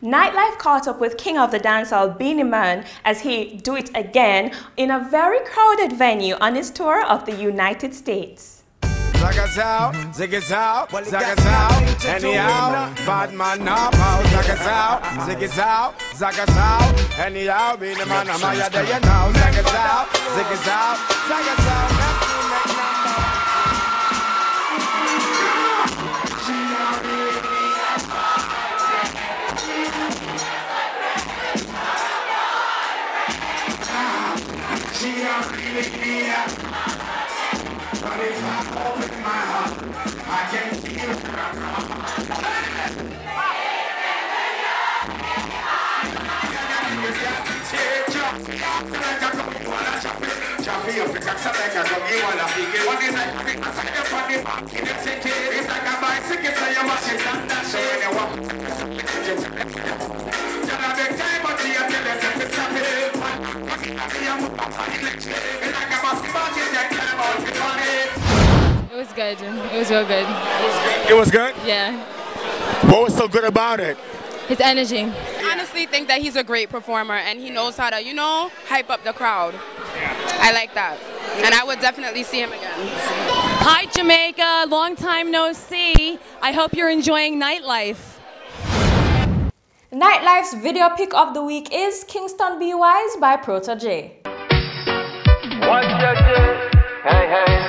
Nightlife caught up with King of the Dancehall Beenie as he do it again in a very crowded venue on his tour of the United States. Zagazao, zigazao, zagazao, anyhow, bad man now, zagazao, zigazao, zagazao, anyhow, be the man, I'm out there, you know, zagazao, zigazao, zagazao, she don't really need but if I open my heart, I can feel It was good. It was real good. It was good? Yeah. What was so good about it? His energy. I honestly think that he's a great performer and he knows how to, you know, hype up the crowd. Yeah. I like that. And I would definitely see him again. Hi Jamaica, long time no see. I hope you're enjoying Nightlife. Nightlife's video pick of the week is Kingston Be Wise by Protege. What's your day? Hey, hey.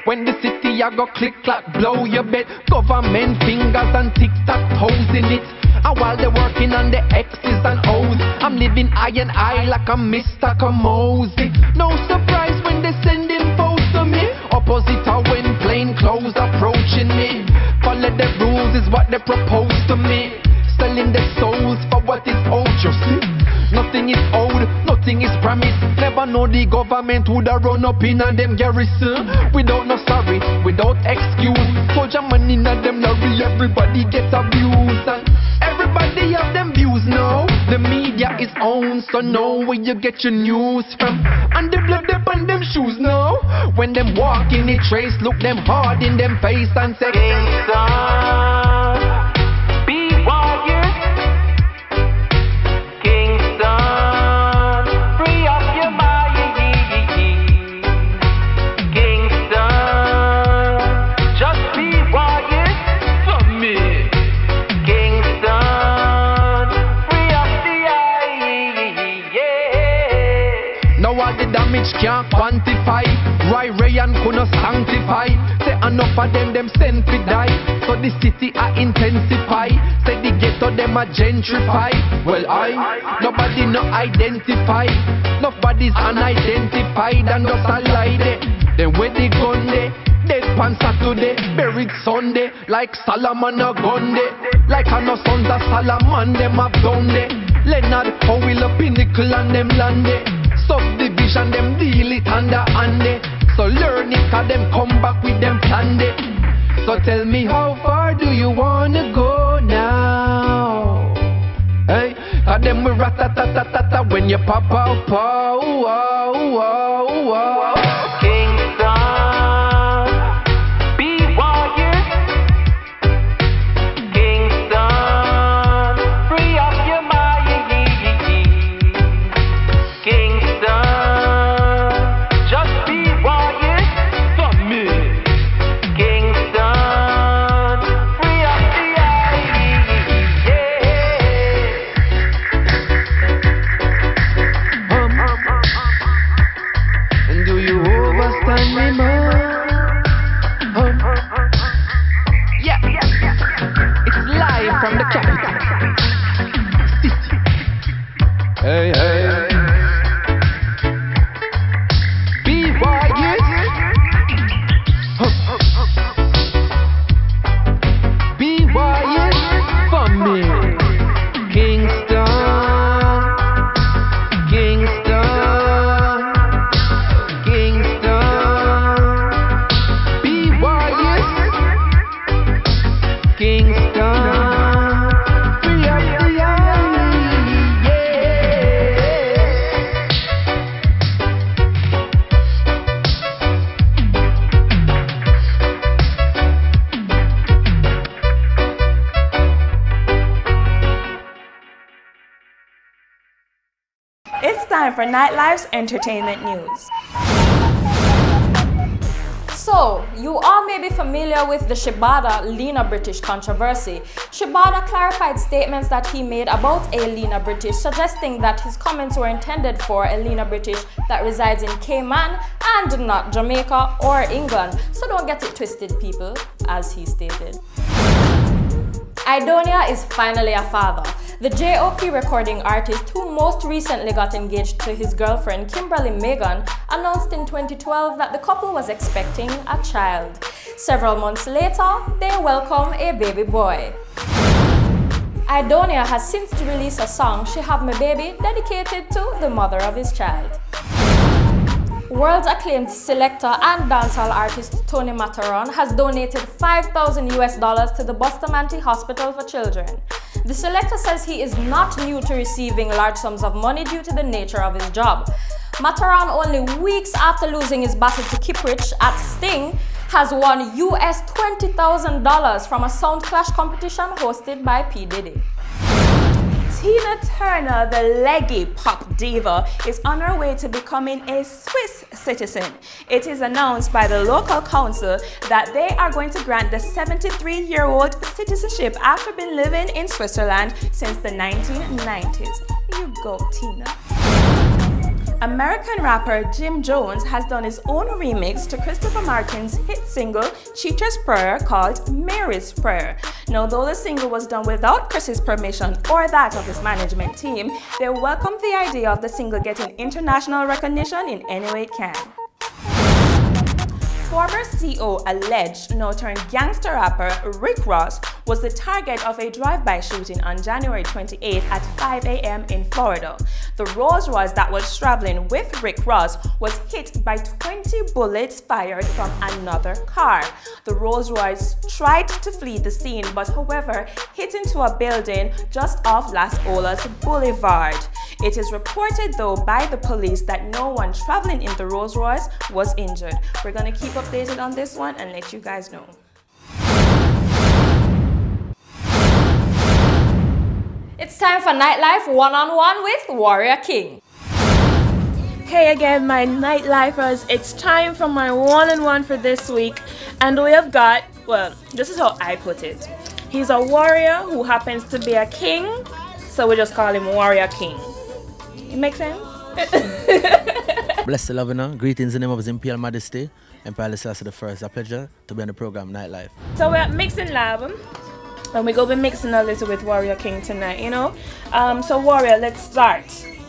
When the city I go click clack blow your bed, government fingers and tic-tac toes in it. And while they're working on the X's and O's, I'm living eye and eye like I'm Mr. Kamosi. No surprise when they sending foes to me. Opposite are when plain clothes approaching me. Follow the rules is what they propose to me. Selling their souls for what is owed, you see. Nothing is owed, nothing is promised. Never know the government would have run up in on them garrison. Without no sorry, without excuse. Soldier money in them lorry, everybody gets abused. And everybody have them views now. The media is owned, so know where you get your news from. And the blood up on them shoes now. When them walk in the trace, look them hard in them face and say Kingston. Can't quantify. Ray and couldn't sanctify. Say enough of them sent to die. So the city I intensify. Say the ghetto them a gentrify. Well nobody no identify. Nobody's unidentified and just a lie there. Then where they gun there? Dead pan Saturday, buried Sunday. Like Solomon a gun there. Like a no sons of Solomon them have done there. Leonard how will a pinnacle and them land there. Subdivision, them deal it under ande. So learn it, cause them come back with them plan it. So tell me how far do you wanna go now? Hey, cause them we rat-ta-ta-ta-ta-ta when you pop out, pow, wow, wow, wow. for Nightlife's entertainment news. So, you all may be familiar with the Shibata-Lena British controversy. Shibata clarified statements that he made about a Lena British, suggesting that his comments were intended for a Lena British that resides in Cayman and not Jamaica or England. So don't get it twisted, people, as he stated. Idonia is finally a father. The J.O.P. recording artist, who most recently got engaged to his girlfriend Kimberly Megan, announced in 2012 that the couple was expecting a child. Several months later, they welcome a baby boy. Idonia has since released a song, She Have Me Baby, dedicated to the mother of his child. World-acclaimed selector and dancehall artist Tony Matterhorn has donated $5,000 to the Bustamante Hospital for Children. The selector says he is not new to receiving large sums of money due to the nature of his job. Matterhorn, only weeks after losing his battle to Kiprich at Sting, has won US $20,000 from a sound clash competition hosted by P. Diddy. Tina Turner, the leggy pop diva, is on her way to becoming a Swiss citizen. It is announced by the local council that they are going to grant the 73-year-old citizenship after being living in Switzerland since the 1990s. You go, Tina. American rapper Jim Jones has done his own remix to Christopher Martin's hit single Cheater's Prayer called Mary's Prayer. Now, though the single was done without Chris's permission or that of his management team, they welcomed the idea of the single getting international recognition in any way it can. Former CO alleged now-turned gangster rapper Rick Ross was the target of a drive-by shooting on January 28th at 5 a.m. in Florida. The Rolls Royce that was traveling with Rick Ross was hit by 20 bullets fired from another car. The Rolls Royce tried to flee the scene, but however hit into a building just off Las Olas Boulevard. It is reported though by the police that no one traveling in the Rolls Royce was injured. We're going to keep updated on this one and let you guys know. It's time for Nightlife one-on-one with Warrior King. Hey again, my Nightlifers. It's time for my one-on-one for this week. And we have got, well, this is how I put it. He's a warrior who happens to be a king, so we just call him Warrior King. It makes sense? Bless the Loviner. Greetings in the name of His Imperial Majesty, Emperor Selassie I. It's a pleasure to be on the program Nightlife. So we're at Mixing Lab, and we're going to be mixing a little with Warrior King tonight, you know? So Warrior, let's start.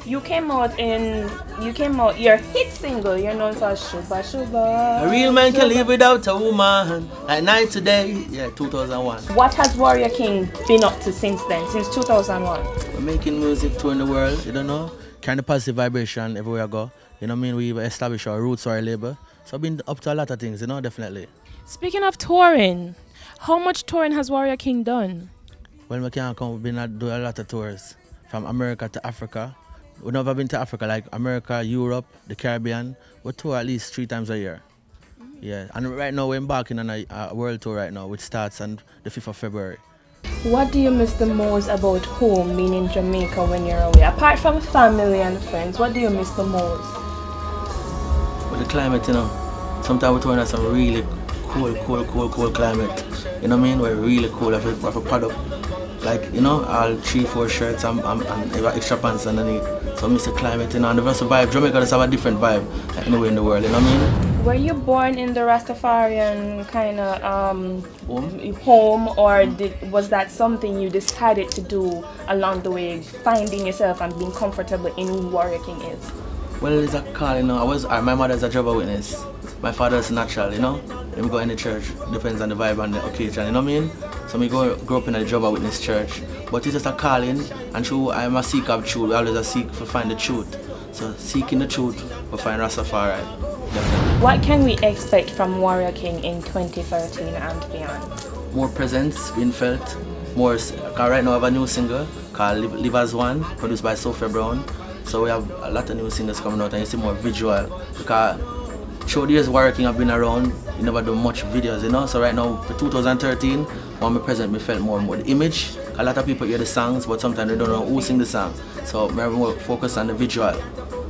You came out your hit single, you're known for Shuba Shuba. A real man can live without a woman. At night today, yeah, 2001. What has Warrior King been up to since then, since 2001? We're making music touring the world, you don't know? Carrying the positive vibration everywhere I go. You know what I mean? We've established our roots, our label. So I've been up to a lot of things, you know, definitely. Speaking of touring, how much touring has Warrior King done? Well, we can't come, we've been doing a lot of tours. From America to Africa. We've never been to Africa, like America, Europe, the Caribbean. We tour at least 3 times a year. Yeah, and right now we're embarking on a world tour right now, which starts on the 5th of February. What do you miss the most about home, meaning Jamaica, when you're away? Apart from family and friends, what do you miss the most? Well, the climate, you know. Sometimes we're touring at some really cool climate. You know what I mean? We're really cool. I have a product. Like, you know, all 3-4 shirts and extra pants underneath. So I miss the climate, you know, and the rest of the vibe. Jamaica does have a different vibe like anywhere in the world, you know what I mean? Were you born in the Rastafarian kind of home, or was that something you decided to do along the way, finding yourself and being comfortable in who Warrior King is? Well, it's a call, you know. My mother's a Jehovah's Witness. My father's natural, you know. Let me go in the church, depends on the vibe and the occasion, you know what I mean? So I grew up in a Jehovah's Witness church. But it's just a calling, and true, I'm a seeker of truth. I always a seek to find the truth. So seeking the truth, we find Rastafari. Definitely. What can we expect from Warrior King in 2013 and beyond? More presence being felt. More, right now I have a new single called Live As One, produced by Sophia Brown. So we have a lot of new singles coming out, and you see more visual. Because through the years Warrior King have been around, you never do much videos, you know. So right now, for 2013, when me present, me felt more and more the image. A lot of people hear the songs, but sometimes they don't know who sing the song. So we're more focused on the visual.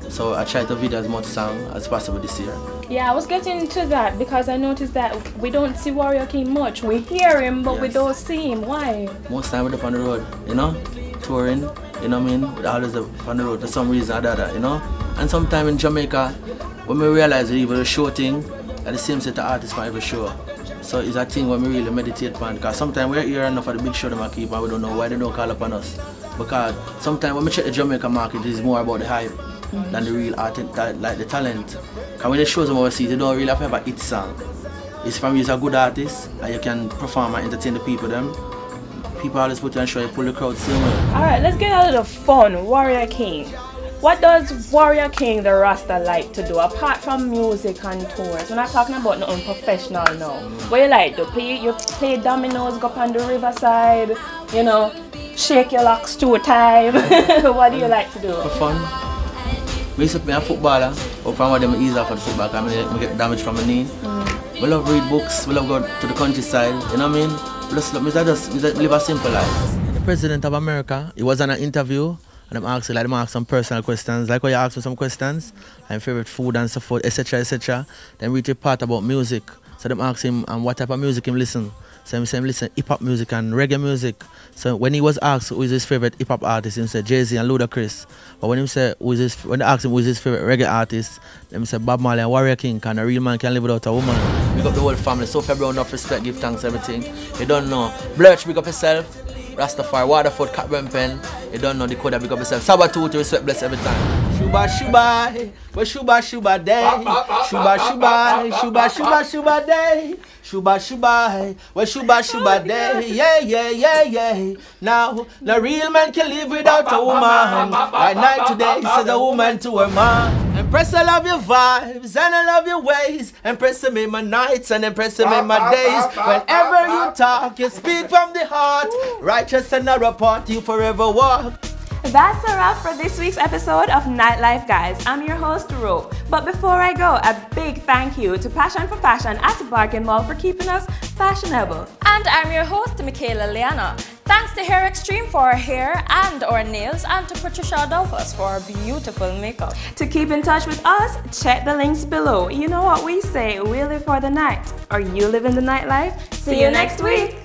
So I try to video as much song as possible this year. Yeah, I was getting to that because I noticed that we don't see Warrior King much. We hear him, but we don't see him. Why? Most time we're up on the road, you know, touring, you know what I mean? We're always up on the road for some reason or the other, you know? And sometime in Jamaica, when we realize that even a show thing, at the same set of artists for every show. So it's a thing when we really meditate on, because sometimes we're here enough for the big show them keep and we don't know why they don't call upon us. Because sometimes when we check the Jamaica market, it's more about the hype than the real artist, like the talent. Because when they show them overseas, they don't really have to have a hit song. It's from you're a good artist and you can perform and entertain the people them. People always put you on show, you pull the crowd same way. Alright, let's get a little fun. Warrior King. What does Warrior King the Rasta like to do apart from music and tours? We're not talking about nothing professional now. What you like to play? You play dominoes, go up on the riverside, you know, shake your locks 2 times. What do you like to do? For fun. We used to play a footballer, but from one of them easier for the football because I get damage from my knee. We love read books, we love go to the countryside, you know what I mean? We just live a simple life. The President of America, he was on an interview. And I'm asking some personal questions, like when you ask me some questions, like favorite food and so forth, etc., etc. Then we reach a part about music. So them ask him what type of music him listen. So him listen hip-hop music and reggae music. So when he was asked who is his favorite hip-hop artist, he said Jay-Z and Ludacris. But when when they asked him who is his favorite reggae artist, them said Bob Marley and Warrior King, and a real man can live without a woman. Big up the whole family, so for everyone enough respect, give thanks, everything. You don't know. Blurch, big up yourself. Rastafari, Waterford, Catburn Pen, you don't know the code, big up yourself. Sabatoo to respect, bless every time. Shuba Shuba, well Shuba Shuba day. Shuba Shuba, Shuba Shuba Shuba day. Shuba Shuba, well Shuba Shuba day. Yeah, yeah, yeah, yeah. Now, the real man can live without a woman. Right now today, says a woman to her man. Empress, I love your vibes and I love your ways. Empress, I make my nights and Empress, I make my days. Whenever you talk, you speak from the heart. Righteous and a report, you forever walk. That's a wrap for this week's episode of Nightlife, guys. I'm your host, Ro. But before I go, a big thank you to Passion for Fashion at Bargain Mall for keeping us fashionable. And I'm your host, Michaela Liana. Thanks to Hair Extreme for our hair and our nails, and to Patricia Adolphus for our beautiful makeup. To keep in touch with us, check the links below. You know what we say, we live for the night. Or you live in the nightlife. See you next week.